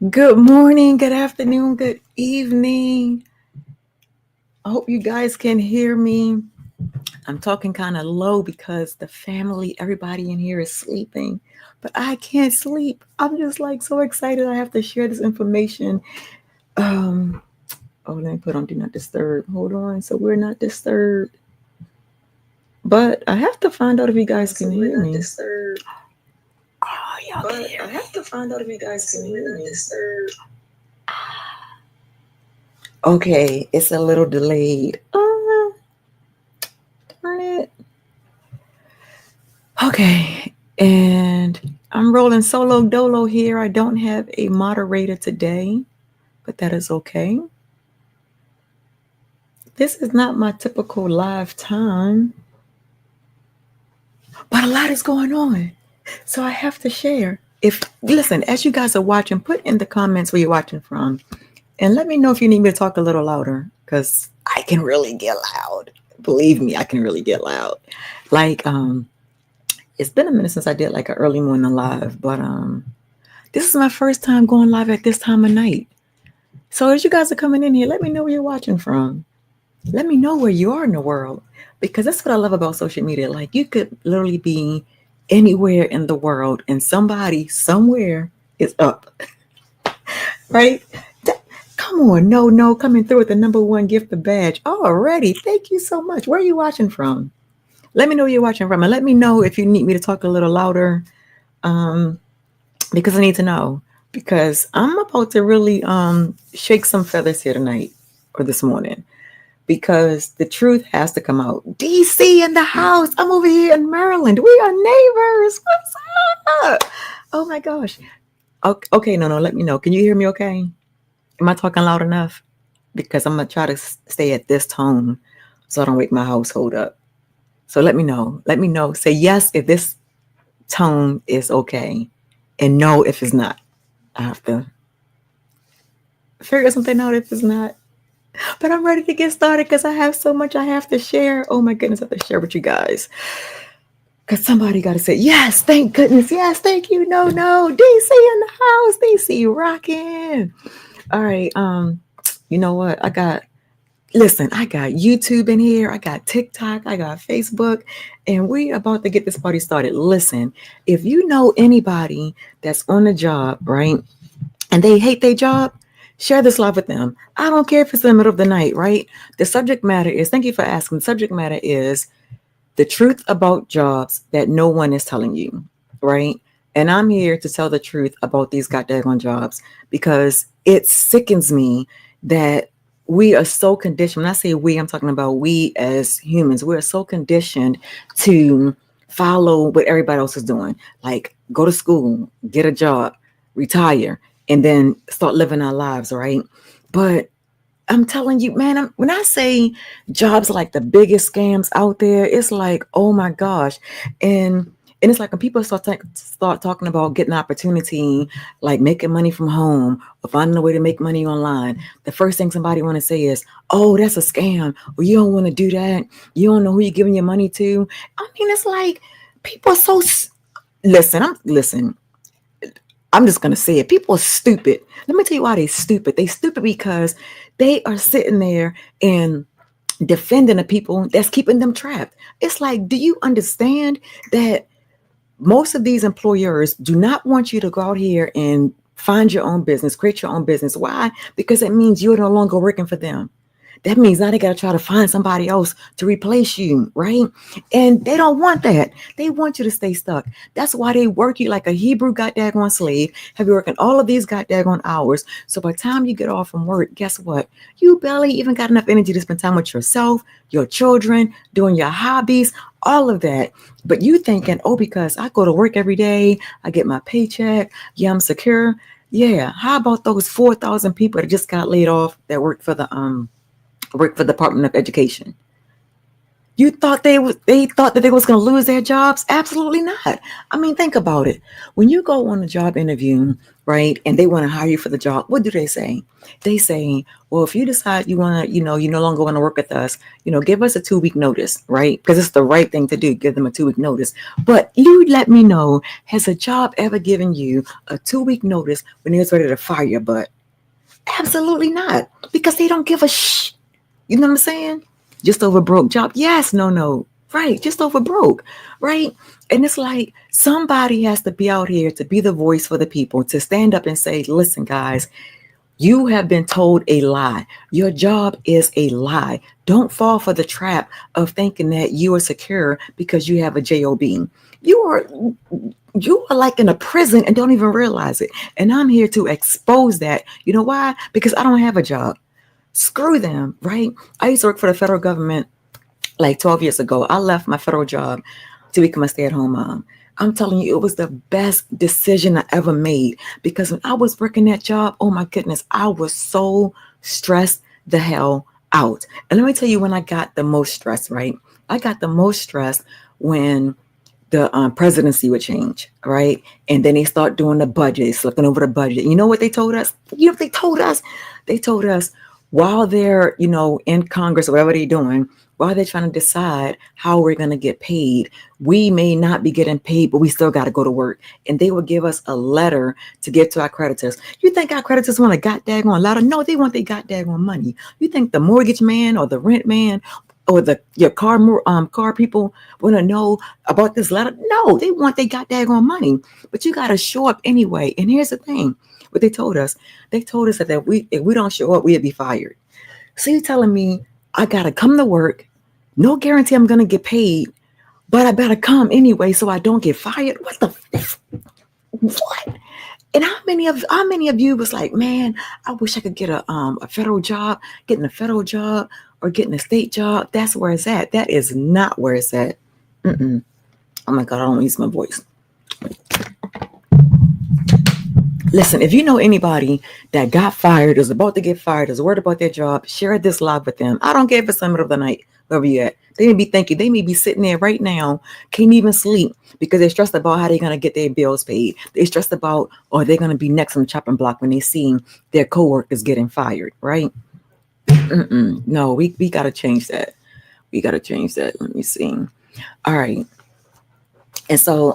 Good morning, good afternoon, good evening. I hope you guys can hear me. I'm talking kind of low because the family, everybody in here is sleeping, but I can't sleep. I'm just like so excited. I have to share this information. Um, let me put on do not disturb. Hold on, so we're not disturbed. But I have to find out if you guys can hear me. Oh, y'all can hear I me. have to find out if you guys can hear me. Okay, it's a little delayed. Darn it. Okay, and I'm rolling solo dolo here. I don't have a moderator today, but that is okay. This is not my typical live time, but a lot is going on. So I have to share. If listen, as you guys are watching, put in the comments where you're watching from and let me know if you need me to talk a little louder because I can really get loud. Believe me, I can really get loud. Like it's been a minute since I did like an early morning live, but this is my first time going live at this time of night. So as you guys are coming in here, let me know where you're watching from. Let me know where you are in the world because that's what I love about social media. Like you could literally be anywhere in the world and somebody somewhere is up, right? Come on, no, coming through with the number one gift, the badge already. Thank you so much. Where are you watching from? Let me know where you're watching from and let me know if you need me to talk a little louder. Um, because I need to know because I'm about to really shake some feathers here tonight or this morning because the truth has to come out. DC in the house. I'm over here in Maryland. We are neighbors. What's up? Oh my gosh. Okay, no, let me know. Can you hear me okay? Am I talking loud enough? Because I'm gonna try to stay at this tone so I don't wake my household up. So let me know. Let me know. Say yes if this tone is okay and no if it's not. I have to figure something out if it's not. But I'm ready to get started because I have so much I have to share. Oh my goodness, I have to share with you guys. Because somebody got to say, yes, thank goodness. Yes, thank you. No. DC in the house. DC rocking. All right. You know what? I got YouTube in here. I got TikTok. I got Facebook. And we about to get this party started. Listen, if you know anybody that's on the job, right? And they hate their job, share this live with them. I don't care if it's in the middle of the night, right? The subject matter is, thank you for asking. The subject matter is the truth about jobs that no one is telling you, right? And I'm here to tell the truth about these goddamn jobs because it sickens me that we are so conditioned. When I say we, I'm talking about we as humans. We're so conditioned to follow what everybody else is doing. Like go to school, get a job, retire, and then start living our lives, right? But I'm telling you, man, when I say jobs are like the biggest scams out there, it's like, oh my gosh. And it's like when people start talking about getting opportunity, like making money from home or finding a way to make money online, the first thing somebody want to say is, oh, that's a scam. Or you don't want to do that. You don't know who you're giving your money to. I mean, it's like people are so listen. I'm just gonna say it. People are stupid. Let me tell you why they're stupid. They stupid because they are sitting there and defending the people that's keeping them trapped. It's like, do you understand that most of these employers do not want you to go out here and find your own business, create your own business? Why? Because it means you're no longer working for them. That means now they got to try to find somebody else to replace you, right? And they don't want that. They want you to stay stuck. That's why they work you like a Hebrew goddamn slave, have you working all of these goddamn hours. So by the time you get off from work, guess what? You barely even got enough energy to spend time with yourself, your children, doing your hobbies, all of that. But you thinking, oh, because I go to work every day, I get my paycheck, yeah, I'm secure. Yeah. How about those 4,000 people that just got laid off that work for the Department of Education? You thought they thought that they was going to lose their jobs? Absolutely not. I mean, think about it. When you go on a job interview, right, and they want to hire you for the job, what do they say? They say, well, if you decide you want to, you no longer want to work with us, give us a 2 week notice, right? Because it's the right thing to do. Give them a 2 week notice. But you let me know, has a job ever given you a 2 week notice when they was ready to fire your butt? Absolutely not. Because they don't give a shh. You know what I'm saying? Just over broke job. Yes, no, no. Right. Just over broke. Right. And it's like somebody has to be out here to be the voice for the people, to stand up and say, listen, guys, you have been told a lie. Your job is a lie. Don't fall for the trap of thinking that you are secure because you have a job. You are you are like in a prison and don't even realize it. And I'm here to expose that. You know why? Because I don't have a job. Screw them, right? I used to work for the federal government like 12 years ago. I left my federal job to become a stay-at-home mom. I'm telling you, it was the best decision I ever made because when I was working that job, oh my goodness, I was so stressed the hell out. And let me tell you when I got the most stress, right? I got the most stress when the presidency would change, right? And then they start doing the budgets, looking over the budget. You know what they told us? You know what they told us? They told us while they're, in Congress or whatever they're doing, while they're trying to decide how we're going to get paid, we may not be getting paid, but we still got to go to work. And they would give us a letter to give to our creditors. You think our creditors want a goddamn letter? No, they want their goddamn money. You think the mortgage man or the rent man or your car people want to know about this letter? No, they want they got daggone money. But you got to show up anyway. And here's the thing: what they told us that if we don't show up, we'll be fired. So you telling me I gotta come to work, no guarantee I'm gonna get paid, but I better come anyway so I don't get fired? What the what? And how many of you was like, man, I wish I could get a federal job, getting a federal job or getting a state job. That's where it's at. That is not where it's at. Mm-mm. Oh my God, I don't use my voice. Listen, if you know anybody that got fired, is about to get fired, is worried about their job, share this live with them. I don't care if it's the middle of the night, wherever you at. They may be thinking, they may be sitting there right now, can't even sleep because they're stressed about how they're going to get their bills paid. They're stressed about, or they're going to be next on the chopping block when they see their coworkers getting fired, right? No, we got to change that. We got to change that. Let me see. All right. And so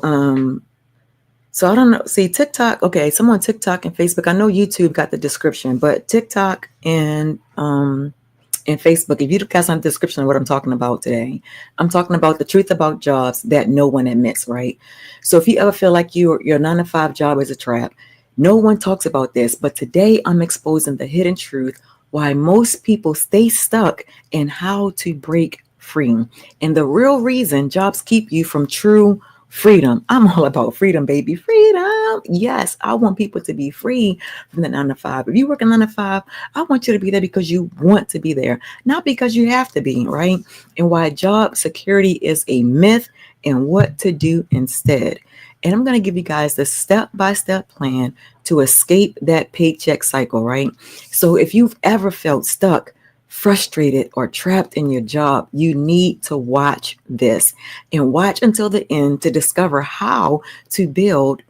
I don't know. See, TikTok. Okay, some on TikTok and Facebook. I know YouTube got the description, but TikTok and Facebook. If you guys on the description of what I'm talking about today, I'm talking about the truth about jobs that no one admits. Right. So if you ever feel like your 9-to-5 job is a trap, no one talks about this. But today I'm exposing the hidden truth why most people stay stuck and how to break free. And the real reason jobs keep you from true freedom. I'm all about freedom, baby. Freedom. Yes, I want people to be free from the 9-to-5. If you work a 9-to-5, I want you to be there because you want to be there, not because you have to be, right? And why job security is a myth and what to do instead. And I'm going to give you guys the step-by-step plan to escape that paycheck cycle, right? So if you've ever felt stuck, frustrated, or trapped in your job, you need to watch this and watch until the end to discover how to build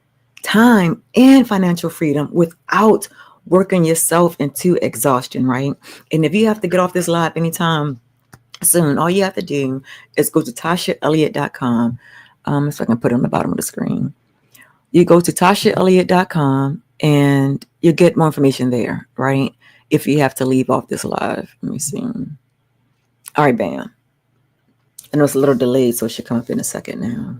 time and financial freedom without working yourself into exhaustion, right? And if you have to get off this live anytime soon, all you have to do is go to tashaelliott.com. So I can put it on the bottom of the screen. You go to tashaelliott.com and you get more information there, right? If you have to leave off this live. Let me see. All right, bam. I know it's a little delayed, so it should come up in a second now.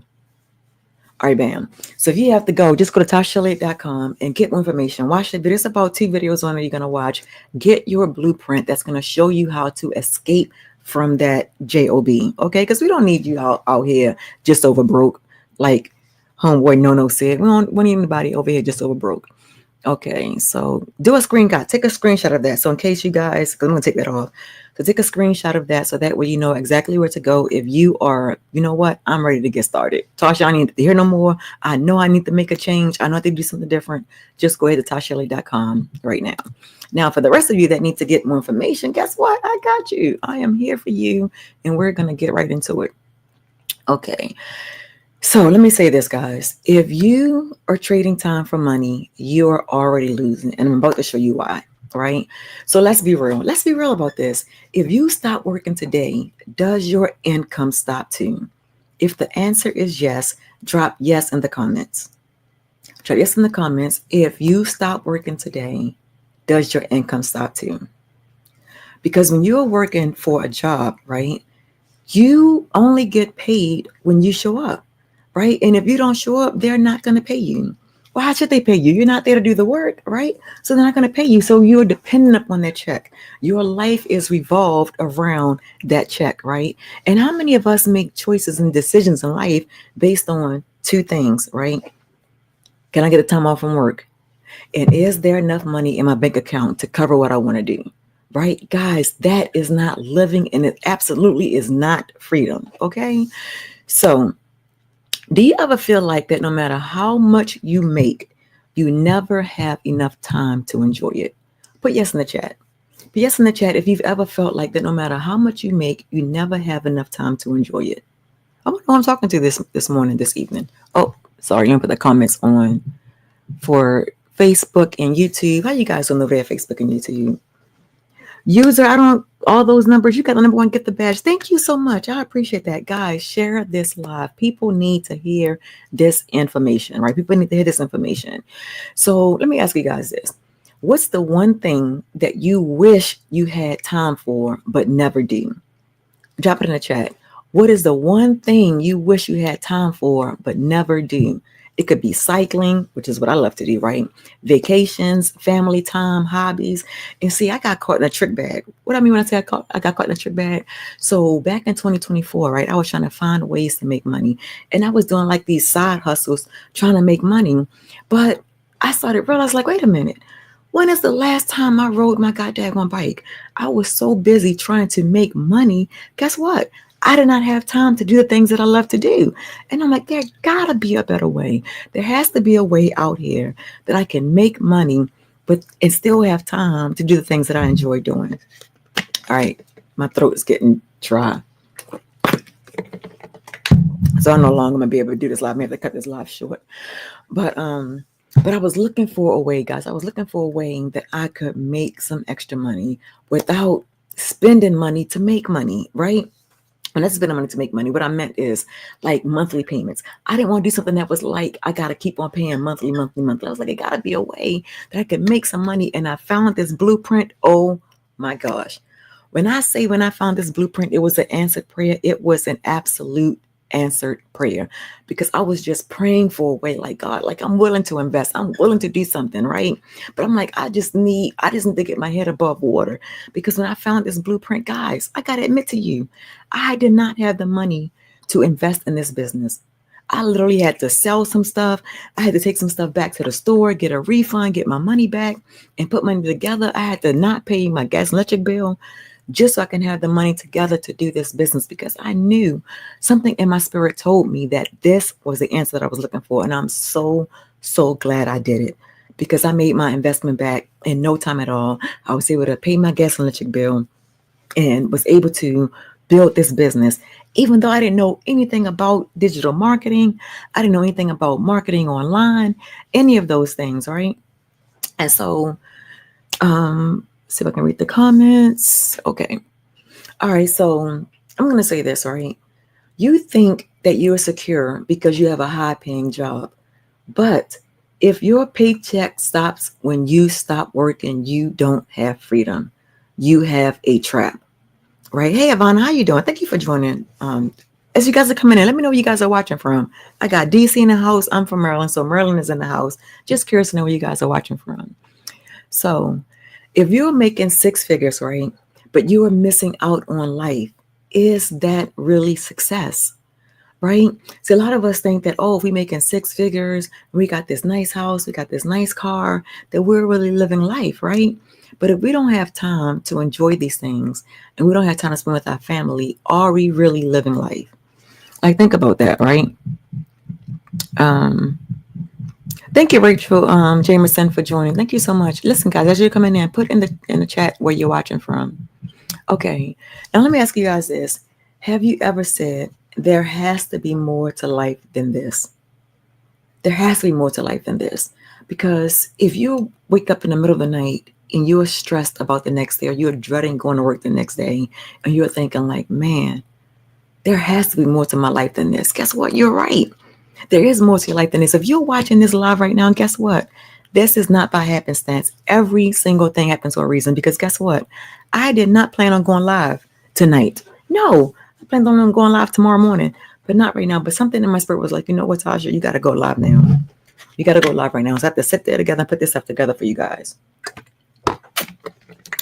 All right, bam. So if you have to go, just go to tashaelliott.com and get more information. Watch the video. There's about 2 videos on there you're going to watch. Get your blueprint that's going to show you how to escape from that job, okay? Because we don't need you out here just over broke, like homeboy No said. We don't want anybody over here just over broke. Okay, so do a screenshot. Take a screenshot of that. So in case you guys, because I'm going to take that off. So take a screenshot of that so that way you know exactly where to go if you are, you know what, I'm ready to get started. Tasha, I need to hear no more. I know I need to make a change. I know I have to do something different. Just go ahead to tashelly.com right now. Now, for the rest of you that need to get more information, guess what? I got you. I am here for you, and we're going to get right into it. Okay. So let me say this, guys. If you are trading time for money, you're already losing. And I'm about to show you why, right? So let's be real. Let's be real about this. If you stop working today, does your income stop too? If the answer is yes, drop yes in the comments. Drop yes in the comments. If you stop working today, does your income stop too? Because when you're working for a job, right, you only get paid when you show up, right? And if you don't show up, they're not going to pay you. Well, how should they pay you? You're not there to do the work, right? So they're not going to pay you. So you're dependent upon that check. Your life is revolved around that check, right? And how many of us make choices and decisions in life based on two things, right? Can I get a time off from work? And is there enough money in my bank account to cover what I want to do? Right? Guys, that is not living and it absolutely is not freedom. Okay. So, do you ever feel like that no matter how much you make, you never have enough time to enjoy it? Put yes in the chat. Put yes in the chat if you've ever felt like that no matter how much you make, you never have enough time to enjoy it. I wonder who I'm talking to this morning, this evening. Oh, sorry, I'm gonna put the comments on for Facebook and YouTube. How you guys doing over there, Facebook and YouTube? User, I don't, all those numbers, you got the number one, get the badge. Thank you so much. I appreciate that. Guys, share this live. People need to hear this information, right? People need to hear this information. So let me ask you guys this. What's the one thing that you wish you had time for, but never do? Drop it in the chat. What is the one thing you wish you had time for, but never do? It could be cycling, which is what I love to do, right? Vacations, family time, hobbies. And see, I got caught in a trick bag. What I mean when I say I got caught in a trick bag? So back in 2024, right, I was trying to find ways to make money. And I was doing like these side hustles, trying to make money. But I started realizing, like, wait a minute. When is the last time I rode my goddamn bike? I was so busy trying to make money. Guess what? I did not have time to do the things that I love to do. And I'm like, there gotta be a better way. There has to be a way out here that I can make money, but and still have time to do the things that I enjoy doing. All right, my throat is getting dry. So I'm no longer gonna be able to do this live. I may have to cut this live short. But I was looking for a way, guys. I was looking for a way that I could make some extra money without spending money to make money, right? And that's spending money to make money. What I meant is like monthly payments. I didn't want to do something that was like, I got to keep on paying monthly. I was like, it got to be a way that I could make some money. And I found this blueprint. Oh my gosh. When I found this blueprint, it was an answered prayer. It was an absolute answered prayer because I was just praying for a way like God, like I'm willing to invest. I'm willing to do something, right? But I'm like, I just need to get my head above water because when I found this blueprint, guys, I got to admit to you, I did not have the money to invest in this business. I literally had to sell some stuff. I had to take some stuff back to the store, get a refund, get my money back and put money together. I had to not pay my gas and electric bill just so I can have the money together to do this business because I knew something in my spirit told me that this was the answer that I was looking for. And I'm so, so glad I did it because I made my investment back in no time at all. I was able to pay my gas and electric bill and was able to build this business. Even though I didn't know anything about digital marketing, I didn't know anything about marketing online, any of those things, right? And so, see if I can read the comments. Okay. All right. So I'm going to say this, right? You think that you're secure because you have a high paying job. But if your paycheck stops when you stop working, you don't have freedom. You have a trap, right? Hey, Ivana, how you doing? Thank you for joining. As you guys are coming in, let me know where you guys are watching from. I got DC in the house. I'm from Maryland. So Maryland is in the house. Just curious to know where you guys are watching from. So if you're making six figures, right, but you are missing out on life, is that really success? right? See, a lot of us think that, oh, if we making six figures, we got this nice house, we got this nice car, that we're really living life, right? But if we don't have time to enjoy these things and we don't have time to spend with our family, are we really living life? Like, think about that, right? Um, Thank you, Rachel Jameson, for joining. Thank you so much. Listen, guys, as you're coming in, put in the chat where you're watching from. Okay. Now let me ask you guys this. Have you ever said there has to be more to life than this? There has to be more to life than this. Because if you wake up in the middle of the night and you're stressed about the next day, or you're dreading going to work the next day, and you're thinking like, man, there has to be more to my life than this. Guess what? You're right. There is more to your life than this. If you're watching this live right now, guess what? This is not by happenstance. Every single thing happens for a reason, because guess what? I did not plan on going live tonight. No, I planned on going live tomorrow morning, but not right now. But something in my spirit was like, you know what, Tasha, you got to go live now. You got to go live right now. So I have to sit there together and put this stuff together for you guys.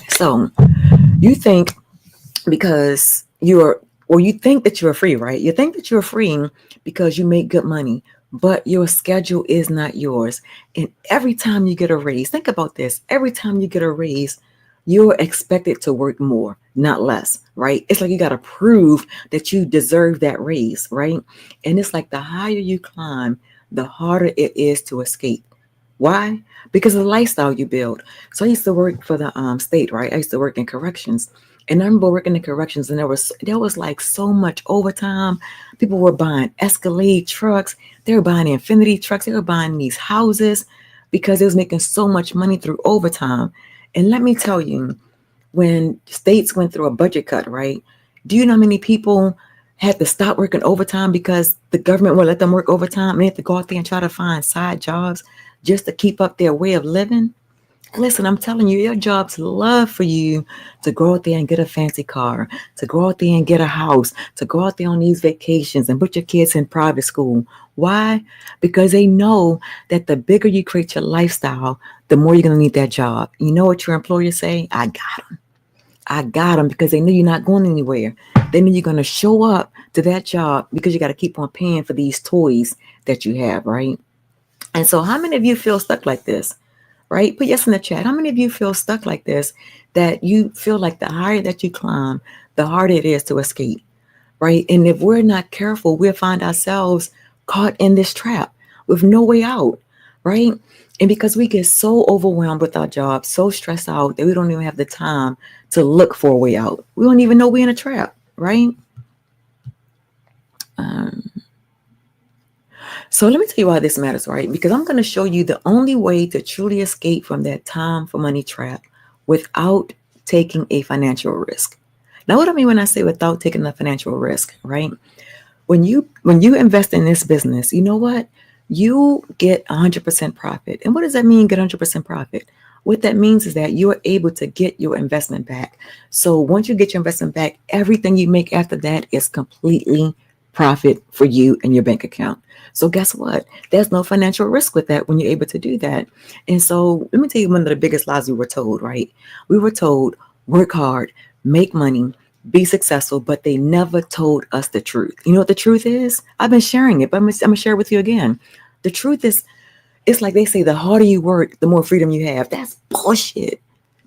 So you think because you think that you're free, right? You think that you're free because you make good money, but your schedule is not yours. And every time you get a raise, think about this. Every time you get a raise, you're expected to work more, not less, right? It's like you got to prove that you deserve that raise, right? And it's like the higher you climb, the harder it is to escape. Why? Because of the lifestyle you build. So I used to work for the state, right? I used to work in corrections. And I remember working in corrections, and there was like so much overtime. People were buying Escalade trucks, they were buying Infinity trucks, they were buying these houses because it was making so much money through overtime. And let me tell you, when states went through a budget cut, right? Do you know how many people had to stop working overtime because the government won't let them work overtime, and they had to go out there and try to find side jobs just to keep up their way of living? Listen, I'm telling you, your jobs love for you to go out there and get a fancy car, to go out there and get a house, to go out there on these vacations and put your kids in private school. Why? Because they know that the bigger you create your lifestyle, the more you're going to need that job. You know what your employers say? I got them. I got them, because they know you're not going anywhere. They know you're going to show up to that job because you got to keep on paying for these toys that you have, right? And so how many of you feel stuck like this? Right? Put yes in the chat. How many of you feel stuck like this, that you feel like the higher that you climb, the harder it is to escape, right? And if we're not careful, we'll find ourselves caught in this trap with no way out, right? And because we get so overwhelmed with our job, so stressed out, that we don't even have the time to look for a way out. We don't even know we're in a trap, right? So let me tell you why this matters, right? Because I'm going to show you the only way to truly escape from that time for money trap without taking a financial risk. Now, what I mean when I say without taking a financial risk, right? When you invest in this business, you know what? You get 100% profit. And what does that mean, get 100% profit? What that means is that you're able to get your investment back. So once you get your investment back, everything you make after that is completely profit for you and your bank account. So guess what? There's no financial risk with that when you're able to do that. And so let me tell you one of the biggest lies we were told, right? We were told, work hard, make money, be successful, but they never told us the truth. You know what the truth is? I've been sharing it, but I'm going to share it with you again. The truth is, it's like they say, the harder you work, the more freedom you have. That's bullshit.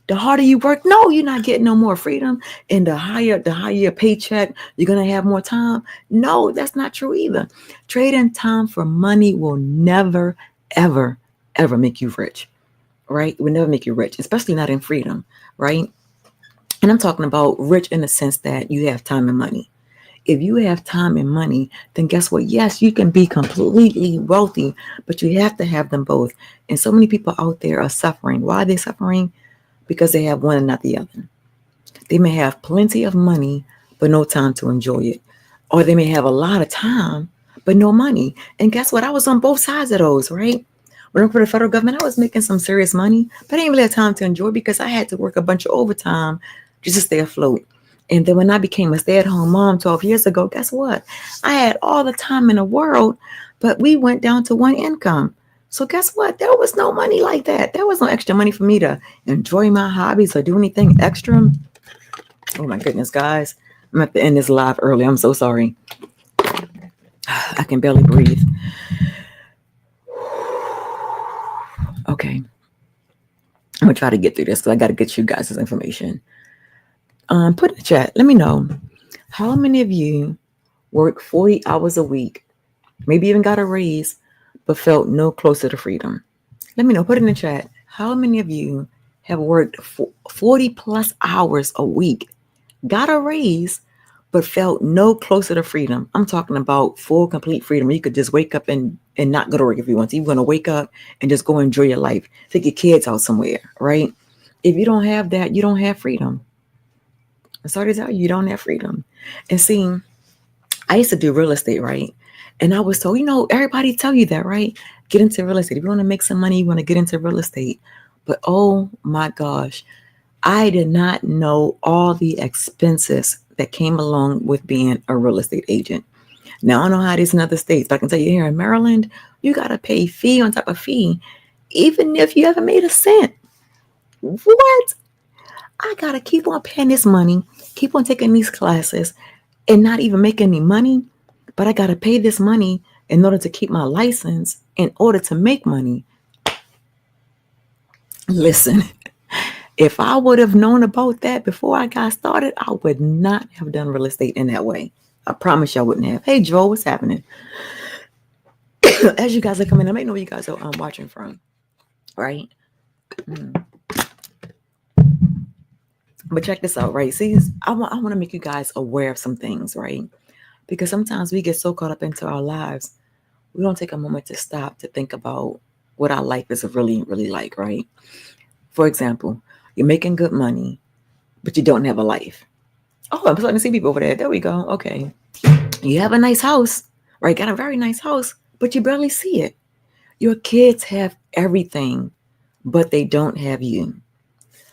The harder you work, no, you're not getting no more freedom. And the higher your paycheck, you're going to have more time. No, that's not true either. Trading time for money will never, ever, ever make you rich, right? It will never make you rich, especially not in freedom, right? And I'm talking about rich in the sense that you have time and money. If you have time and money, then guess what? Yes, you can be completely wealthy, but you have to have them both. And so many people out there are suffering. Why are they suffering? Because they have one and not the other. They may have plenty of money, but no time to enjoy it. Or they may have a lot of time, but no money. And guess what? I was on both sides of those, right? When I worked for the federal government, I was making some serious money, but I didn't really have time to enjoy it because I had to work a bunch of overtime just to stay afloat. And then when I became a stay-at-home mom 12 years ago, guess what? I had all the time in the world, but we went down to one income. So guess what? There was no money like that. There was no extra money for me to enjoy my hobbies or do anything extra. Oh my goodness, guys. I'm at the end of this live early. I'm so sorry. I can barely breathe. Okay, I'm gonna try to get through this because I got to get you guys this information. Put in the chat. Let me know how many of you work 40 hours a week, maybe even got a raise, but felt no closer to freedom. Let me know. Put in the chat. How many of you have worked 40 plus hours a week, got a raise, but felt no closer to freedom? I'm talking about full, complete freedom. You could just wake up and not go to work if you want to. You're going to wake up and just go enjoy your life. Take your kids out somewhere, right? If you don't have that, you don't have freedom. I'm sorry to tell you, you don't have freedom. And see, I used to do real estate, right? And I was told, everybody tell you that, right? Get into real estate. If you want to make some money, you want to get into real estate. But oh my gosh, I did not know all the expenses that came along with being a real estate agent. Now I know how it is in other states, but I can tell you here in Maryland, you got to pay fee on top of fee, even if you haven't made a cent. What? I got to keep on paying this money, keep on taking these classes, and not even make any money, but I got to pay this money in order to keep my license, in order to make money. Listen, if I would have known about that before I got started, I would not have done real estate in that way. I promise you I wouldn't have. Hey, Joel, what's happening? As you guys are coming, I may know where you guys are watching from, right? But check this out, right? See, I want to make you guys aware of some things, right? Because sometimes we get so caught up into our lives, we don't take a moment to stop to think about what our life is really, really like, right? For example, you're making good money, but you don't have a life. Oh, I'm starting to see people over there. There we go. Okay. You have a nice house, right? Got a very nice house, but you barely see it. Your kids have everything, but they don't have you.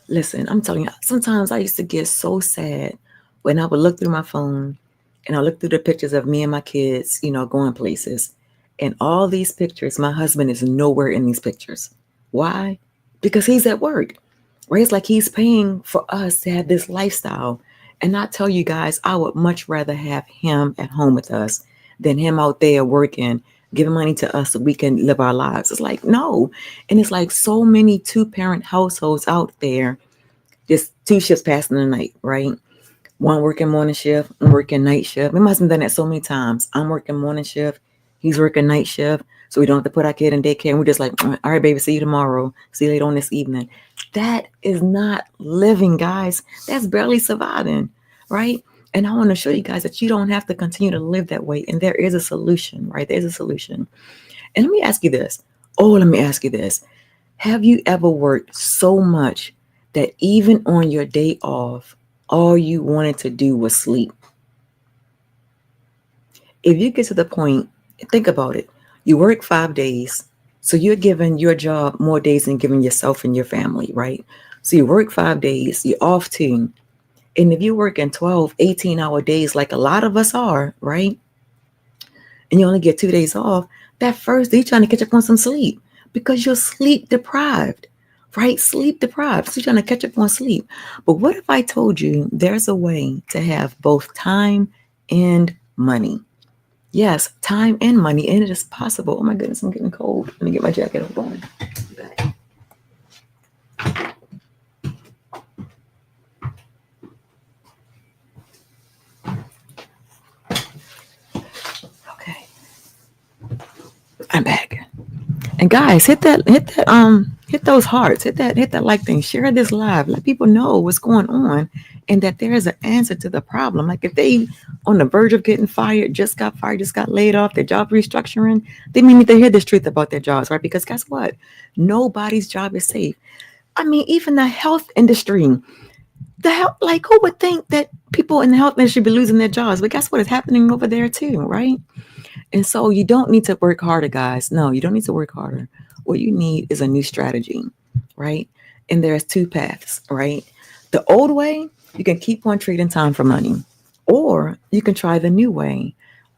Listen, I'm telling you, sometimes I used to get so sad when I would look through my phone and I look through the pictures of me and my kids, going places. And all these pictures, my husband is nowhere in these pictures. Why? Because he's at work, right? It's like he's paying for us to have this lifestyle. And I tell you guys, I would much rather have him at home with us than him out there working, giving money to us so we can live our lives. It's like, no. And it's like so many two-parent households out there, just two shifts passing the night, right? One working morning shift, one working night shift. My husband done that so many times. I'm working morning shift, he's working night shift, so we don't have to put our kid in daycare. And we're just like, all right, baby, see you tomorrow. See you later on this evening. That is not living, guys. That's barely surviving, right? And I want to show you guys that you don't have to continue to live that way. And there is a solution, right? There's a solution. And let me ask you this. Oh, let me ask you this. Have you ever worked so much that even on your day off, all you wanted to do was sleep? If you get to the point, think about it. You work 5 days, so you're giving your job more days than giving yourself and your family, right? So you work 5 days, you're off 2. And if you're working 12, 18-hour days like a lot of us are, right? And you only get 2 days off, that first day you're trying to catch up on some sleep because you're sleep deprived, right? Sleep deprived. So you're trying to catch up on sleep. But what if I told you there's a way to have both time and money? Yes, time and money, and it is possible. Oh my goodness, I'm getting cold. Let me get my jacket. Hold on. Okay, I'm back. And guys, hit those hearts, hit that like thing, share this live, let people know what's going on, and that there is an answer to the problem. Like if they on the verge of getting fired, just got fired, just got laid off, their job restructuring, they need to hear this truth about their jobs, right? Because guess what? Nobody's job is safe. I mean, even the health industry, like who would think that people in the health industry be losing their jobs? But guess what is happening over there too, right? And so you don't need to work harder, guys. No, you don't need to work harder. What you need is a new strategy, right? And there's 2 paths, right? The old way, you can keep on trading time for money, or you can try the new way.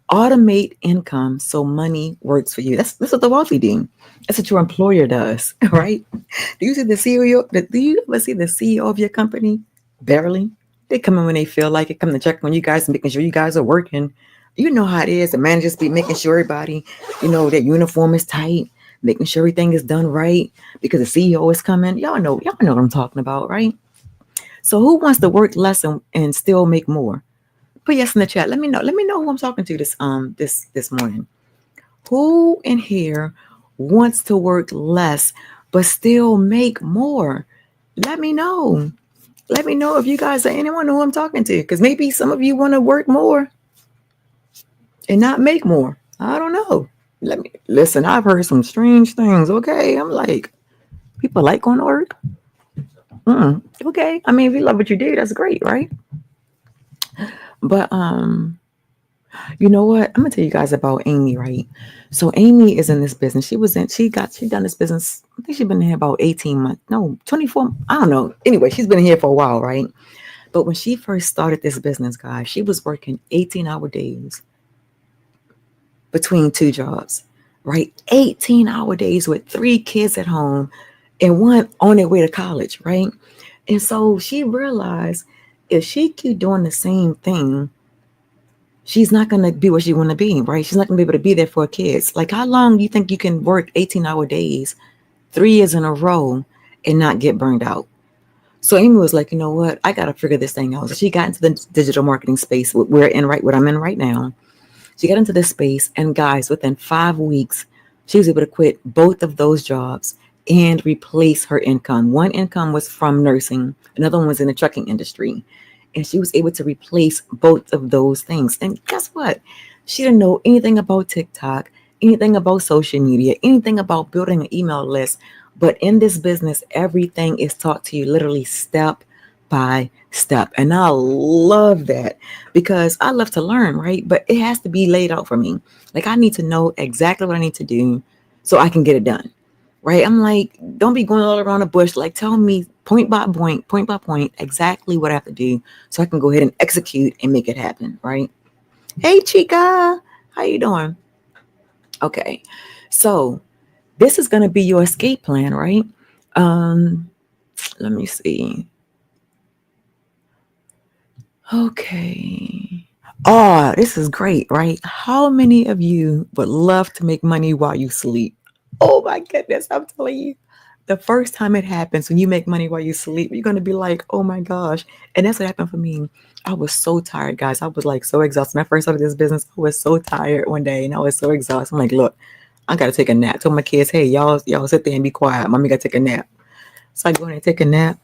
Automate income so money works for you. That's what the wealthy do. That's what your employer does, right? Do you see the CEO? Do you ever see the CEO of your company? Barely. They come in when they feel like it, come to check on you guys and making sure you guys are working, You know how it is. The managers be making sure everybody, their uniform is tight, making sure everything is done right because the CEO is coming. Y'all know what I'm talking about, right? So who wants to work less and still make more? Put yes in the chat. Let me know. Let me know who I'm talking to this morning. Who in here wants to work less but still make more? Let me know. Let me know if you guys are anyone who I'm talking to, because maybe some of you want to work more and not make more. I don't know. Let me listen. I've heard some strange things. Okay, I'm like, people like going to work. Okay, I mean, if you love what you do, that's great, right? But you know what? I'm gonna tell you guys about Amy, right? So Amy is in this business. She done this business. I think she's been here about 18 months. No, 24. I don't know. Anyway, she's been here for a while, right? But when she first started this business, guys, she was working 18-hour days between two jobs, right? 18-hour days with three kids at home and one on their way to college, right? And so she realized if she keep doing the same thing, she's not going to be where she want to be, right? She's not going to be able to be there for her kids. Like, how long do you think you can work 18-hour days 3 years in a row and not get burned out? So Amy was like, you know what? I got to figure this thing out. So she got into the digital marketing space what I'm in right now. She got into this space, and guys, within 5 weeks, she was able to quit both of those jobs and replace her income. One income was from nursing, another one was in the trucking industry. And she was able to replace both of those things. And guess what? She didn't know anything about TikTok, anything about social media, anything about building an email list. But in this business, everything is taught to you literally step by step. And I love that because I love to learn, right? But it has to be laid out for me. Like, I need to know exactly what I need to do so I can get it done, right? I'm like, don't be going all around the bush. Like, tell me point by point, exactly what I have to do so I can go ahead and execute and make it happen, right? Hey, Chica, how you doing? Okay, so this is going to be your escape plan, right? Let me see. Okay. Oh, this is great, right? How many of you would love to make money while you sleep? Oh my goodness, I'm telling you. The first time it happens when you make money while you sleep, you're going to be like, oh my gosh. And that's what happened for me. I was so tired, guys. I was like so exhausted. When I first started this business, I was so tired one day and I was so exhausted. I'm like, look, I got to take a nap. I told my kids, hey, y'all sit there and be quiet. Mommy got to take a nap. So I go in and take a nap.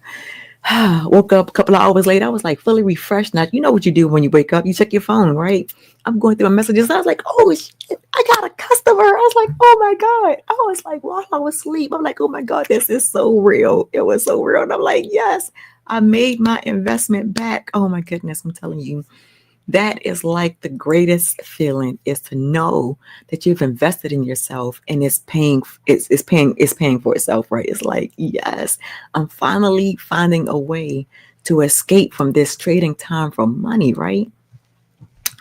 Woke up a couple of hours later. I was like fully refreshed. Now, you know what you do when you wake up? You check your phone, right? I'm going through my messages. I was like, oh, shit, I got a customer. I was like, oh my God. I was like, while I was asleep, I'm like, oh my God, this is so real. It was so real. And I'm like, yes, I made my investment back. Oh my goodness. I'm telling you. That is like the greatest feeling is to know that you've invested in yourself and it's paying for itself, right? It's like, yes, I'm finally finding a way to escape from this trading time for money, right?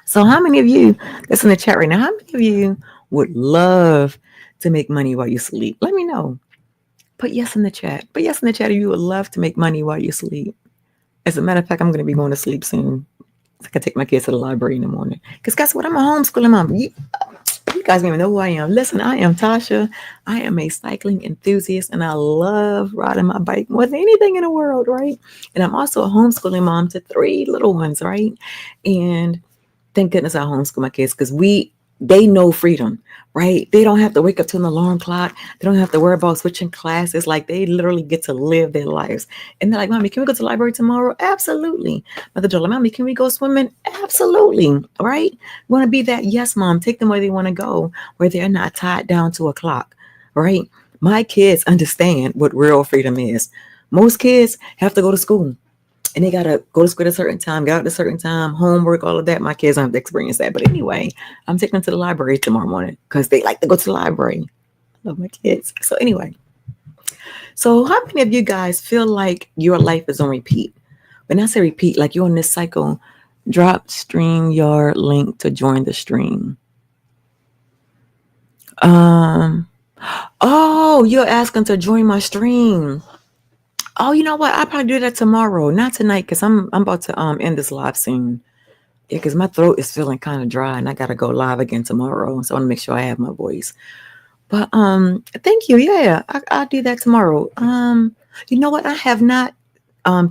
So how many of you that's in the chat right now, how many of you would love to make money while you sleep? Let me know. Put yes in the chat. Put yes in the chat if you would love to make money while you sleep. As a matter of fact, I'm going to be going to sleep soon. I can take my kids to the library in the morning. Because guess what? I'm a homeschooling mom. You guys don't even know who I am. Listen, I am Tasha. I am a cycling enthusiast and I love riding my bike more than anything in the world, right? And I'm also a homeschooling mom to 3 little ones, right? And thank goodness I homeschool my kids because they know freedom, right? They don't have to wake up to an alarm clock. They don't have to worry about switching classes. Like, they literally get to live their lives. And they're like, Mommy, can we go to the library tomorrow? Absolutely. Mother Jola, Mommy, can we go swimming? Absolutely. Right? Want to be that? Yes, Mom. Take them where they want to go, where they're not tied down to a clock, right? My kids understand what real freedom is. Most kids have to go to school. And they gotta go to school at a certain time, get out at a certain time, homework, all of that. My kids don't have to experience that. But anyway, I'm taking them to the library tomorrow morning because they like to go to the library. I love my kids. So anyway, so how many of you guys feel like your life is on repeat? When I say repeat, like you're on this cycle, drop stream your link to join the stream. Oh, you're asking to join my stream. Oh, you know what? I'll probably do that tomorrow, not tonight, because I'm about to end this live soon. Yeah, because my throat is feeling kind of dry, and I gotta go live again tomorrow. So I want to make sure I have my voice. But thank you. Yeah, I'll do that tomorrow. You know what? I have not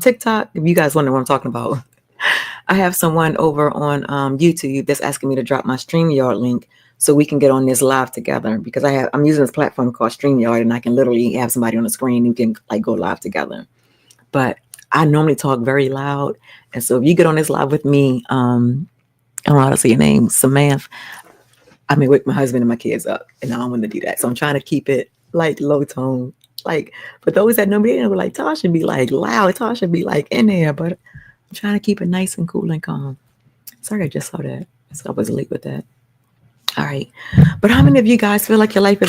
TikTok. If you guys wonder what I'm talking about, I have someone over on YouTube that's asking me to drop my StreamYard link so we can get on this live together because I'm using this platform called StreamYard and I can literally have somebody on the screen who can like go live together. But I normally talk very loud, and so if you get on this live with me, I don't know how to say your name, Samantha. I may wake my husband and my kids up, and I don't want to do that. So I'm trying to keep it like low tone. Like, for those that know me, they know like Tasha be like loud, Tasha be like in there, but I'm trying to keep it nice and cool and calm. Sorry, I just saw that. So I was late with that. All right, but how many of you guys feel like your life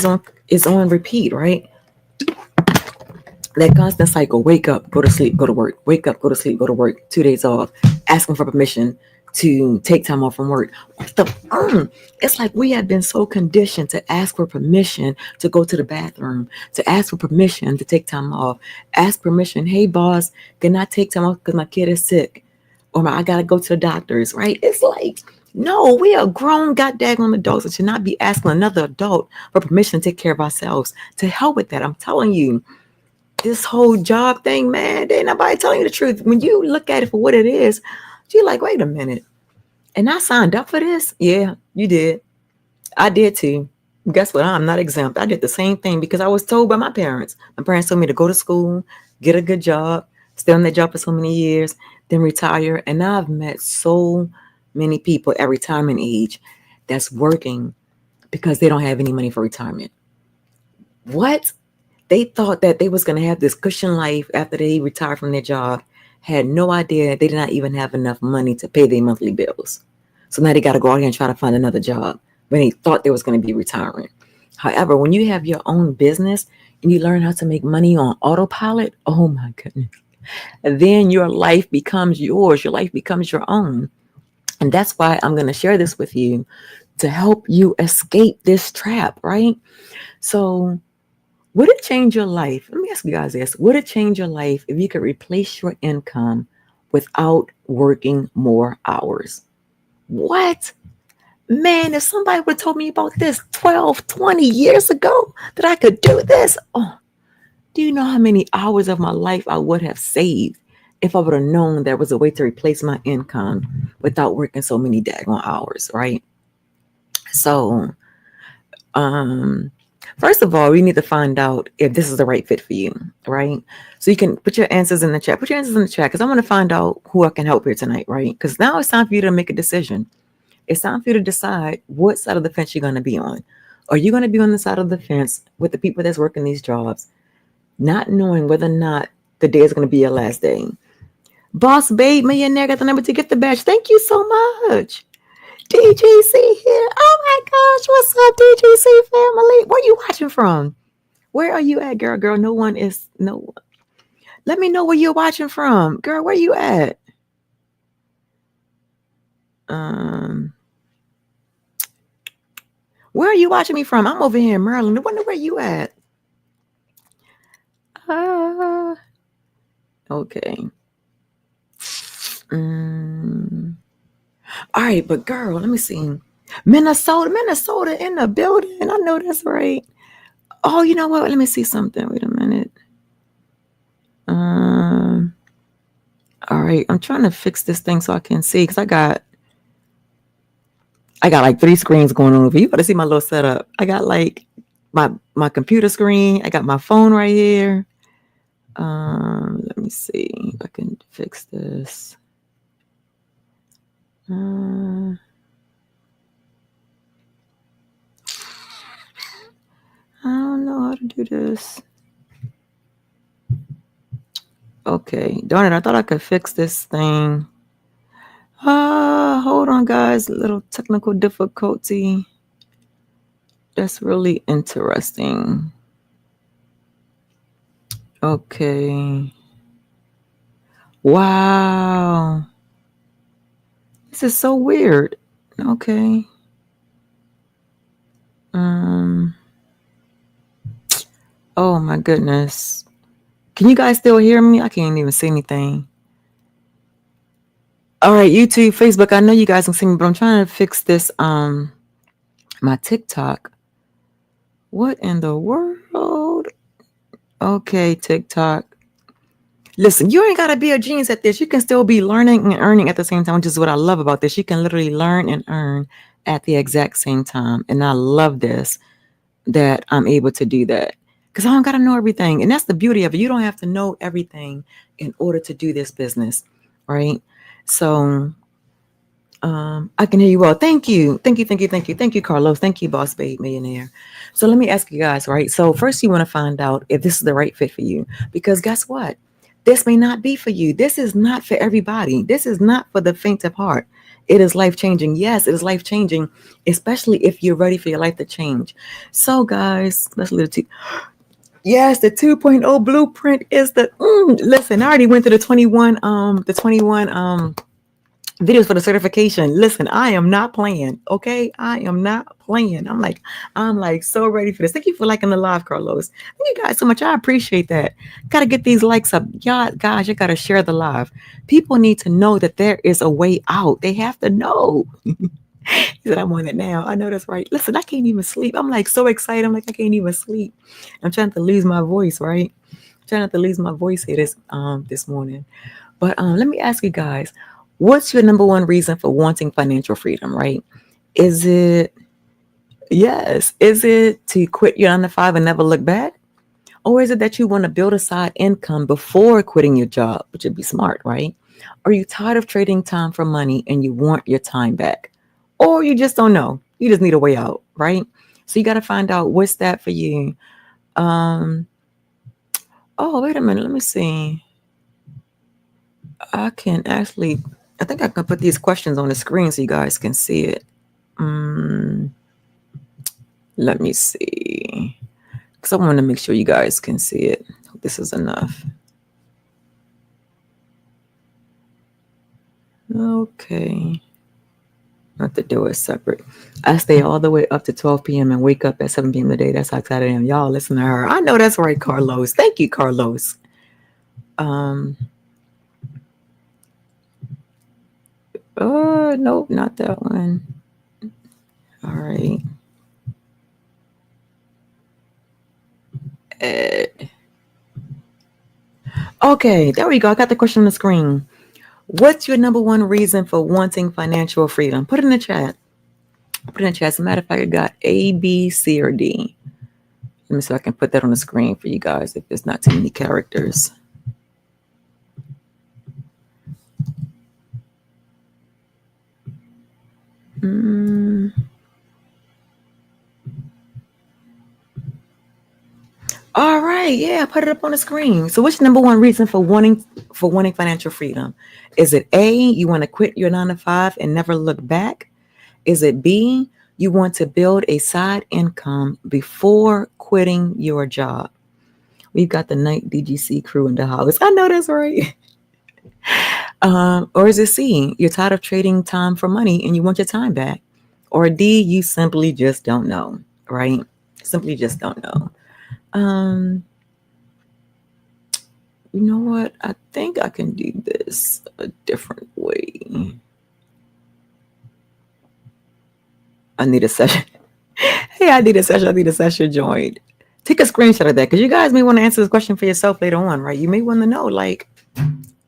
is on repeat, right? That constant cycle: wake up, go to sleep, go to work, wake up, go to sleep, go to work, 2 days off, asking for permission to take time off from work. What the it's like we have been so conditioned to ask for permission to go to the bathroom, to ask for permission to take time off, ask permission, hey boss, can I take time off because my kid is sick, or I gotta go to the doctors, right? It's like, no, we are grown goddamn adults and should not be asking another adult for permission to take care of ourselves. To hell with that. I'm telling you, this whole job thing, man, there ain't nobody telling you the truth. When you look at it for what it is, you're like, wait a minute. And I signed up for this? Yeah, you did. I did too. Guess what? I'm not exempt. I did the same thing because I was told by my parents. My parents told me to go to school, get a good job, stay on that job for so many years, then retire. And now I've met so many people at retirement age that's working because they don't have any money for retirement. What? They thought that they was going to have this cushion life after they retired from their job, had no idea they did not even have enough money to pay their monthly bills. So now they got to go out here and try to find another job when they thought they was going to be retiring. However, when you have your own business and you learn how to make money on autopilot, oh my goodness, then your life becomes yours. Your life becomes your own. And that's why I'm going to share this with you to help you escape this trap, right? So would it change your life? Let me ask you guys this. Would it change your life if you could replace your income without working more hours? What? Man, if somebody would have told me about this 12, 20 years ago that I could do this, oh, do you know how many hours of my life I would have saved if I would have known there was a way to replace my income without working so many daggone hours, right? So, first of all, we need to find out if this is the right fit for you, right? So you can put your answers in the chat. Put your answers in the chat because I want to find out who I can help here tonight, right? Because now it's time for you to make a decision. It's time for you to decide what side of the fence you're going to be on. Are you going to be on the side of the fence with the people that's working these jobs, not knowing whether or not the day is going to be your last day? Boss Babe Millionaire got the number to get the badge. Thank you so much. DGC here. Oh my gosh, what's up, DGC family? Where are you watching from? Where are you at, girl? Girl, no one. Let me know where you're watching from. Girl, where you at? Where are you watching me from? I'm over here in Maryland. I wonder where you at. Okay. All right, but girl, let me see. Minnesota in the building. I know that's right. Oh, you know what? Let me see something. Wait a minute. All right, I'm trying to fix this thing so I can see because I got like 3 screens going on over. You got to see my little setup. I got like my computer screen. I got my phone right here. Let me see if I can fix this. I don't know how to do this. Okay, darn it! I thought I could fix this thing. Hold on, guys. A little technical difficulty. That's really interesting. Okay. Wow. This is so weird. Okay. Oh my goodness. Can you guys still hear me? I can't even see anything. All right, YouTube, Facebook. I know you guys can see me, but I'm trying to fix this. My TikTok. What in the world? Okay, TikTok. Listen, you ain't gotta be a genius at this. You can still be learning and earning at the same time, which is what I love about this. You can literally learn and earn at the exact same time. And I love this that I'm able to do that. Because I don't gotta know everything. And that's the beauty of it. You don't have to know everything in order to do this business. Right. So I can hear you well. Thank you. Thank you. Thank you. Thank you. Thank you, Carlos. Thank you, Boss Babe Millionaire. So let me ask you guys, right? So first you want to find out if this is the right fit for you. Because guess what? This may not be for you. This is not for everybody. This is not for the faint of heart. It is life changing. Yes, it is life changing, especially if you're ready for your life to change. So guys, let's little yes, the 2.0 blueprint is the listen, I already went through the 21 videos for the certification. Listen, I am not playing. Okay, I am not playing. I'm like so ready for this. Thank you for liking the live, Carlos. Thank you guys so much. I appreciate that. Gotta get these likes up, y'all. Guys, you gotta share the live. People need to know that there is a way out. They have to know. He said, I'm on it now. I know that's right. Listen, I can't even sleep. I'm like so excited. I'm like, I can't even sleep. I'm trying to lose my voice, right? I'm trying not to lose my voice here this morning. But let me ask you guys, what's your number one reason for wanting financial freedom, right? Is it, yes, is it to quit your 9 to 5 and never look back? Or is it that you want to build a side income before quitting your job, which would be smart, right? Are you tired of trading time for money and you want your time back? Or you just don't know. You just need a way out, right? So you got to find out what's that for you. Um, oh, wait a minute. Let me see. I think I can put these questions on the screen so you guys can see it. Let me see. Because I want to make sure you guys can see it. This is enough. Okay. Not to do it separate. I stay all the way up to 12 p.m. and wake up at 7 p.m. today. That's how excited I am. Y'all listen to her. I know that's right, Carlos. Thank you, Carlos. Nope, not that one. All right. Okay, there we go. I got the question on the screen. What's your number one reason for wanting financial freedom? Put it in the chat. Put it in the chat. As a matter of fact, I got A, B, C, or D. Let me see if I can put that on the screen for you guys if there's not too many characters. All right, yeah, put it up on the screen. So, what's your number one reason for wanting financial freedom? Is it A, you want to quit your 9 to 5 and never look back? Is it B, you want to build a side income before quitting your job? We've got the Night DGC crew in the house. I know that's right. Or is it C, you're tired of trading time for money and you want your time back? Or D, you simply just don't know, right? Simply just don't know. You know what? I think I can do this a different way. I need a session. Hey, I need a session joined. Take a screenshot of that because you guys may want to answer this question for yourself later on, right? You may want to know, like,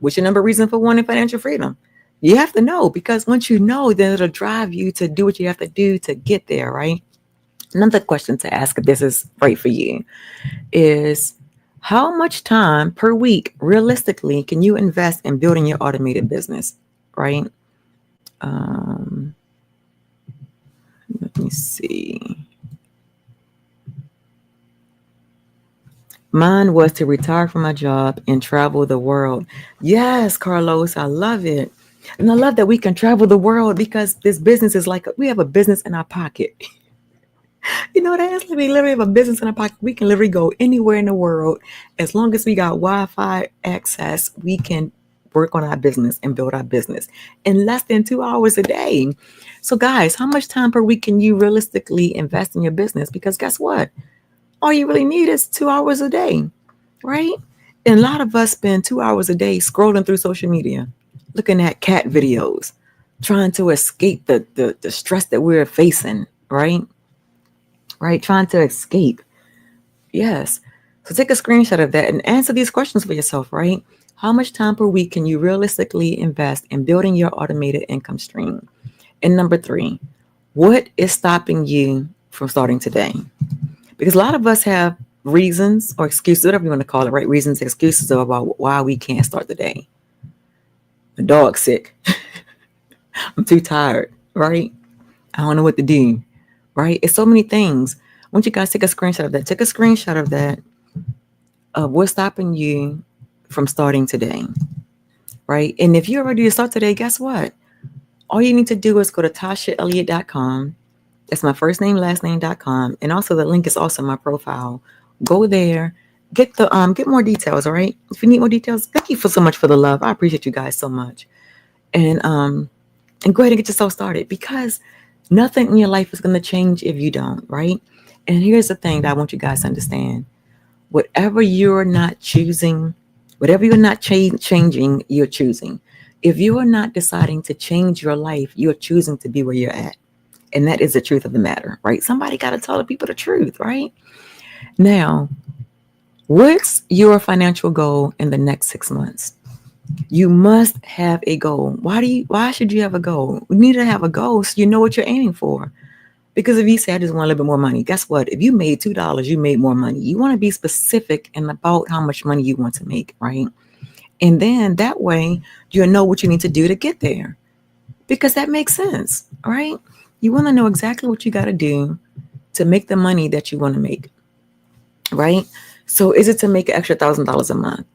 what's your number reason for wanting financial freedom? You have to know because once you know, then it'll drive you to do what you have to do to get there, right? Another question to ask if this is right for you is how much time per week realistically can you invest in building your automated business, right? Let me see. Mine was to retire from my job and travel the world. Yes, Carlos, I love it. And I love that we can travel the world because this business is like we have a business in our pocket. You know what that is? We literally have a business in our pocket. We can literally go anywhere in the world. As long as we got Wi-Fi access, we can work on our business and build our business in less than 2 hours a day. So guys, how much time per week can you realistically invest in your business? Because guess what? All you really need is 2 hours a day, right? And a lot of us spend 2 hours a day scrolling through social media. looking at cat videos, trying to escape the stress that we're facing, right? Right? Trying to escape. Yes. So take a screenshot of that and answer these questions for yourself, right? How much time per week can you realistically invest in building your automated income stream? And number three, what is stopping you from starting today? Because a lot of us have reasons or excuses, whatever you want to call it, right? Reasons, excuses about why we can't start the day. The dog's sick. I'm too tired, right? I don't know what to do, right? It's so many things. I want you guys to take a screenshot of that. Take a screenshot of that, of what's stopping you from starting today, right? And if you're ready to start today, guess what? All you need to do is go to tashaelliott.com. That's my first name, last name.com. And also the link is also my profile. Go there, get more details, all right? If you need more details, thank you for so much for the love. I appreciate you guys so much. And go ahead and get yourself started, because nothing in your life is going to change if you don't, right? And here's the thing that I want you guys to understand. Whatever you're not choosing, whatever you're not changing, you're choosing. If you are not deciding to change your life, you're choosing to be where you're at. And that is the truth of the matter, right? Somebody got to tell the people the truth, right? Now, what's your financial goal in the next 6 months? You must have a goal. Why should you have a goal? You need to have a goal so you know what you're aiming for. Because if you say, I just want a little bit more money, guess what? If you made $2, you made more money. You want to be specific and about how much money you want to make, right? And then that way you'll know what you need to do to get there. Because that makes sense, right? You want to know exactly what you got to do to make the money that you want to make, right? So is it to make an extra $1,000 a month?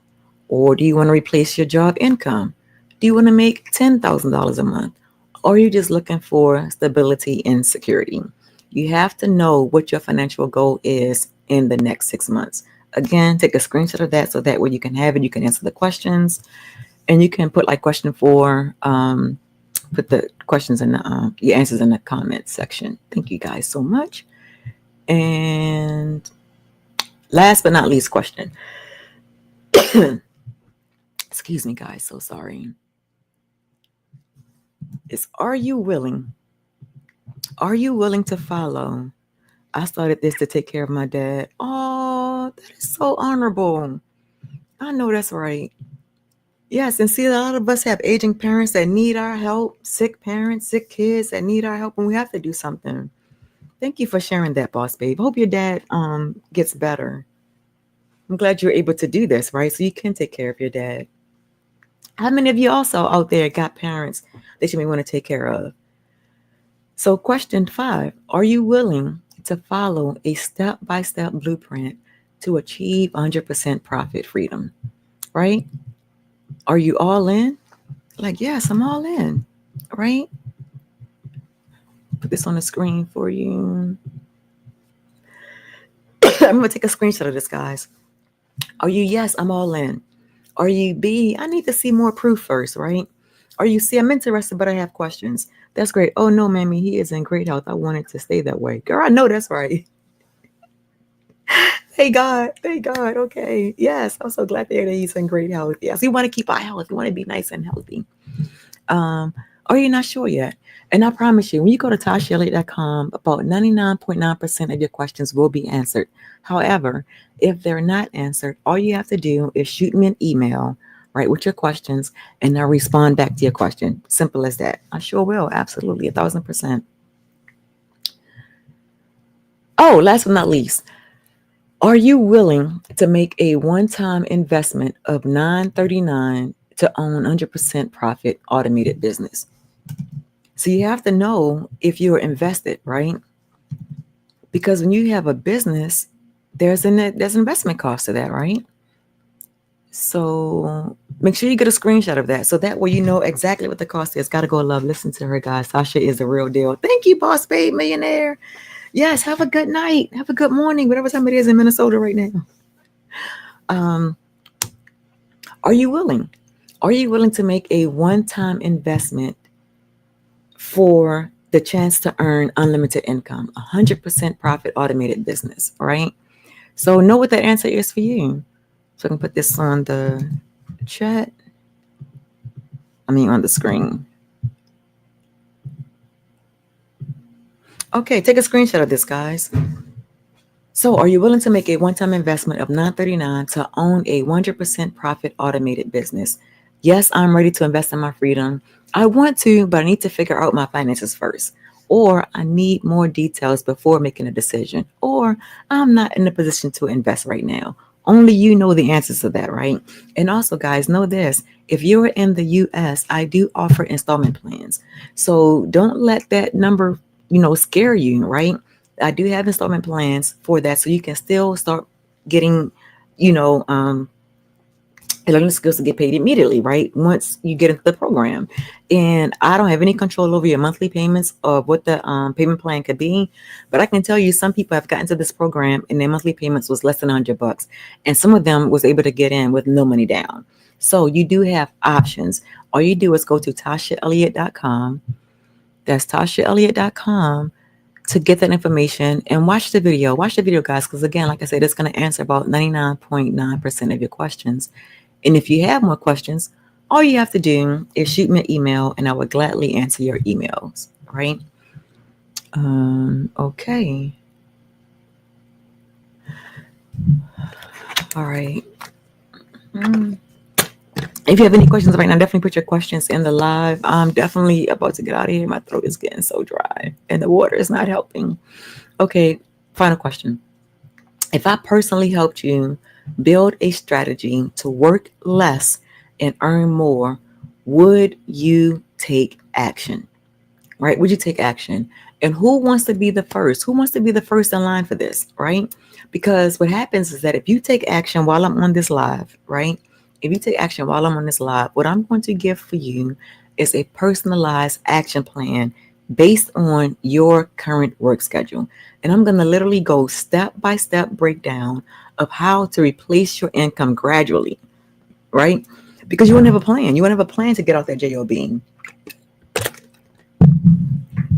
Or do you want to replace your job income? Do you want to make $10,000 a month? Or are you just looking for stability and security? You have to know what your financial goal is in the next 6 months. Again, take a screenshot of that so that way you can have it. You can answer the questions, and you can put like question 4, put the questions in the your answers in the comments section. Thank you guys so much. And last but not least question. Excuse me, guys. So sorry. Is are you willing? Are you willing to follow? I started this to take care of my dad. Oh, that is so honorable. I know that's right. Yes, and see, a lot of us have aging parents that need our help, sick parents, sick kids that need our help, and we have to do something. Thank you for sharing that, boss babe. Hope your dad gets better. I'm glad you're able to do this, right? So you can take care of your dad. How many of you also out there got parents that you may want to take care of? So question 5, are you willing to follow a step-by-step blueprint to achieve 100% profit freedom, right? Are you all in? Like, yes, I'm all in, right? Put this on the screen for you. I'm going to take a screenshot of this, guys. Are you, yes, I'm all in? Are you B, I need to see more proof first, right? Are you C, I'm interested, but I have questions. That's great. Oh, no, mammy, he is in great health. I want it to stay that way. Girl, I know that's right. Thank God. Thank God. Okay. Yes, I'm so glad to hear that he's in great health. Yes, we want to keep our health. We want to be nice and healthy. Are you not sure yet? And I promise you, when you go to tashaelliott.com, about 99.9% of your questions will be answered. However, if they're not answered, all you have to do is shoot me an email, right, with your questions, and I'll respond back to your question. Simple as that. I sure will. Absolutely. 1,000%. Oh, last but not least, are you willing to make a one-time investment of $9.39 to own 100% profit automated business? So you have to know if you're invested, right? Because when you have a business, there's investment cost to that, right? So make sure you get a screenshot of that, so that way you know exactly what the cost is. Gotta go love. Listen to her, guys. Sasha is a real deal. Thank you, boss babe, millionaire. Yes, have a good night. Have a good morning, whatever time it is in Minnesota right now. Are you willing? Are you willing to make a one-time investment for the chance to earn unlimited income, 100% profit automated business, right? So know what that answer is for you. So I can put this on the chat. on the screen. Okay, take a screenshot of this, guys. So, are you willing to make a one-time investment of $9.39 to own a 100% profit automated business? Yes, I'm ready to invest in my freedom. I want to, but I need to figure out my finances first. Or I need more details before making a decision. Or I'm not in a position to invest right now. Only you know the answers to that, right? And also, guys, know this. If you're in the US, I do offer installment plans. So don't let that number, scare you, right? I do have installment plans for that, so you can still start getting, you know, um, learning skills to get paid immediately, right? Once you get into the program. And I don't have any control over your monthly payments or what the payment plan could be, but I can tell you some people have gotten to this program and their monthly payments was less than $100, and some of them was able to get in with no money down. So you do have options. All you do is go to tashaelliott.com. That's tashaelliott.com to get that information and watch the video. Watch the video, guys, because again, like I said, it's going to answer about 99.9% of your questions. And if you have more questions, all you have to do is shoot me an email and I would gladly answer your emails, right? Okay. All right. If you have any questions right now, definitely put your questions in the live. I'm definitely about to get out of here. My throat is getting so dry and the water is not helping. Okay, final question. If I personally helped you build a strategy to work less and earn more, would you take action? Right? Would you take action? And who wants to be the first? Who wants to be the first in line for this, right? Because what happens is that if you take action while I'm on this live, right? If you take action while I'm on this live, what I'm going to give for you is a personalized action plan based on your current work schedule. And I'm going to literally go step by step breakdown of how to replace your income gradually, right? Because you want to have a plan. You want to have a plan to get out that job.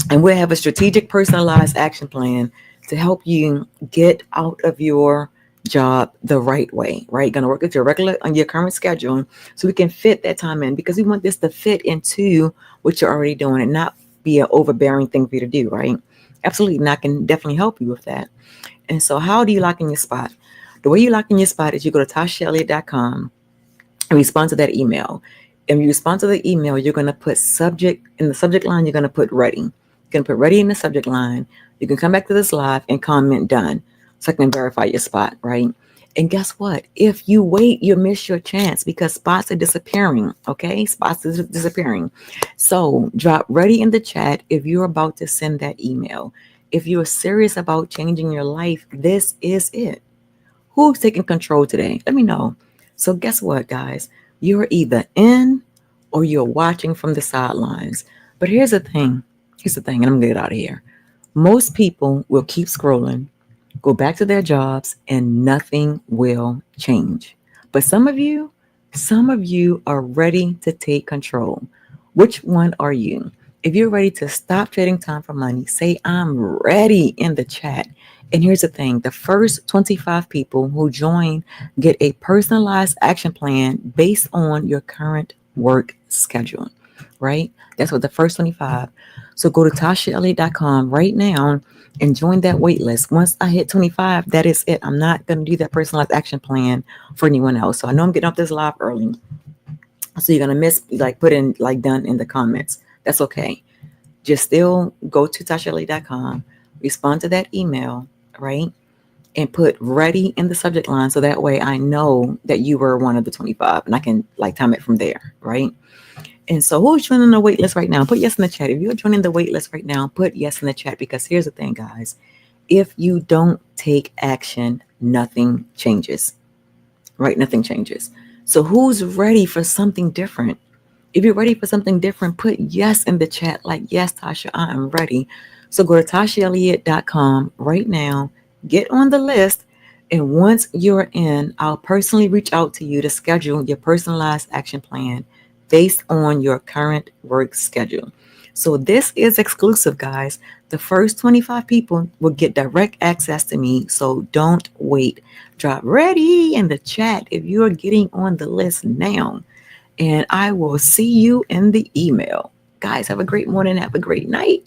And we'll have a strategic personalized action plan to help you get out of your job the right way, right? Going to work with your regular on your current schedule so we can fit that time in, because we want this to fit into what you're already doing and not be an overbearing thing for you to do, right? Absolutely. And I can definitely help you with that. And so how do you lock in your spot? The way you lock in your spot is you go to tashaelliott.com and respond to that email. And when you respond to the email, you're going to put subject in the subject line. You're going to put ready. You're going to put ready in the subject line. You can come back to this live and comment done, so I can verify your spot, right? And guess what? If you wait, you'll miss your chance because spots are disappearing, okay? Spots are disappearing. So drop ready in the chat if you're about to send that email. If you're serious about changing your life, this is it. Who's taking control today? Let me know. So guess what, guys? You're either in or you're watching from the sidelines. But here's the thing. And I'm going to get out of here. Most people will keep scrolling, go back to their jobs, and nothing will change. But some of you are ready to take control. Which one are you? If you're ready to stop trading time for money, say I'm ready in the chat. And here's the thing. The first 25 people who join get a personalized action plan based on your current work schedule, right? That's what the first 25. So go to tashaelliott.com right now and join that wait list. Once I hit 25, that is it. I'm not going to do that personalized action plan for anyone else. So I know I'm getting up this live early. So you're going to put in done in the comments. That's okay. Just still go to tashaelliott.com, respond to that email, right? And put ready in the subject line. So that way I know that you were one of the 25 and I can time it from there, right? And so who's joining the wait list right now? Put yes in the chat. If you're joining the wait list right now, put yes in the chat, because here's the thing, guys. If you don't take action, nothing changes, right? Nothing changes. So who's ready for something different? If you're ready for something different, put yes in the chat. Yes, Tasha, I am ready. So go to tashaelliott.com right now, get on the list. And once you're in, I'll personally reach out to you to schedule your personalized action plan based on your current work schedule. So this is exclusive, guys. The first 25 people will get direct access to me. So don't wait. Drop ready in the chat if you're getting on the list now. and I will see you in the email. Guys, have a great morning, have a great night.